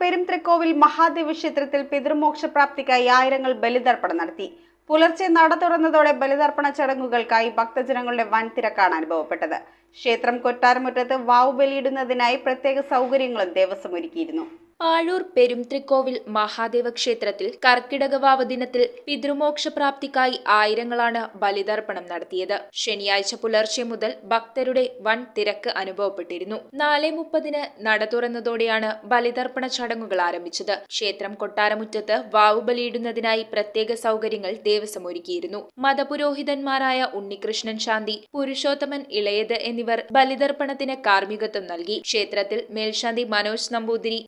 പെരുംത്രിക്കോവിൽ മഹാദേവ ക്ഷേത്രത്തിൽ പിതൃമോക്ഷപ്രാപ്തിക്കായി ആയിരങ്ങൾ ബലിതർപ്പണം നടത്തി. പുലർച്ചെ നട തുറന്നതോടെ ബലിതർപ്പണ ചടങ്ങുകൾക്കായി ഭക്തജനങ്ങളുടെ വൻ തിരക്കാണ് അനുഭവപ്പെട്ടത്. ക്ഷേത്രം കൊട്ടാരമുറ്റത്ത് വാവു ബലിയിടുന്നതിനായി പ്രത്യേക സൗകര്യങ്ങളും ദേവസ്വം ഒരുക്കിയിരുന്നു. ആഴൂർ പെരുംത്രിക്കോവിൽ മഹാദേവ ക്ഷേത്രത്തിൽ കർക്കിടകവാവ് ദിനത്തിൽ പിതൃമോക്ഷപ്രാപ്തിക്കായി ആയിരങ്ങളാണ് ബലിതർപ്പണം നടത്തിയത്. ശനിയാഴ്ച പുലർച്ചെ മുതൽ ഭക്തരുടെ വൻ തിരക്ക് അനുഭവപ്പെട്ടിരുന്നു. 4:30 നട തുറന്നതോടെയാണ് ബലിതർപ്പണ ചടങ്ങുകൾ ആരംഭിച്ചത്. ക്ഷേത്രം കൊട്ടാരമുറ്റത്ത് വാവു ബലിയിടുന്നതിനായി പ്രത്യേക സൗകര്യങ്ങൾ ദേവസ്വം ഒരുക്കിയിരുന്നു. മതപുരോഹിതന്മാരായ ഉണ്ണികൃഷ്ണൻ ശാന്തി, പുരുഷോത്തമൻ ഇളയത് എന്നിവർ ബലിതർപ്പണത്തിന് കാർമ്മികത്വം നൽകി. ക്ഷേത്രത്തിൽ മേൽശാന്തി മനോജ് നമ്പൂതിരി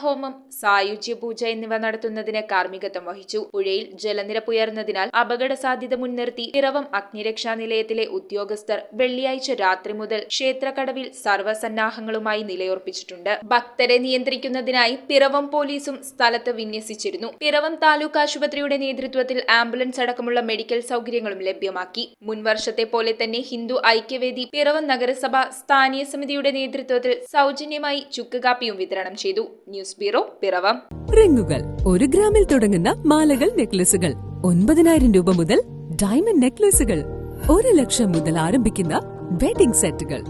ഹോമം, സായുജ്യ പൂജ എന്നിവ നടത്തുന്നതിന് കാർമ്മികത്വം വഹിച്ചു. പുഴയിൽ ജലനിരപ്പ് ഉയർന്നതിനാൽ അപകട സാധ്യത മുൻനിർത്തി പിറവം അഗ്നിരക്ഷാ നിലയത്തിലെ ഉദ്യോഗസ്ഥർ വെള്ളിയാഴ്ച രാത്രി മുതൽ ക്ഷേത്രക്കടവിൽ സർവ്വസന്നാഹങ്ങളുമായി നിലയുറപ്പിച്ചിട്ടുണ്ട്. ഭക്തരെ നിയന്ത്രിക്കുന്നതിനായി പിറവം പോലീസും സ്ഥലത്ത് വിന്യസിച്ചിരുന്നു. പിറവം താലൂക്ക് ആശുപത്രിയുടെ നേതൃത്വത്തിൽ ആംബുലൻസ് അടക്കമുള്ള മെഡിക്കൽ സൗകര്യങ്ങളും ലഭ്യമാക്കി. മുൻവർഷത്തെ പോലെ തന്നെ ഹിന്ദു ഐക്യവേദി പിറവം നഗരസഭ സ്ഥാനീയ സമിതിയുടെ നേതൃത്വത്തിൽ സൗജന്യമായി ചുക്ക് കാപ്പിയും വിതരണം ചെയ്തു. News bureau, Piravom. റിങ്ങുകൾ 1 ഗ്രാമിൽ തുടങ്ങുന്ന മാലകൾ, നെക്ലസുകൾ 9,000 രൂപ മുതൽ ഡയമണ്ട് നെക്ലസുകൾ 1 ലക്ഷം മുതൽ ആരംഭിക്കുന്ന വെഡിംഗ് സെറ്റുകൾ.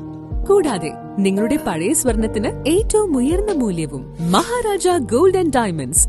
കൂടാതെ നിങ്ങളുടെ പഴയ സ്വർണത്തിന് ഏറ്റവും ഉയർന്ന മൂല്യവും. Maharaja gold and diamonds,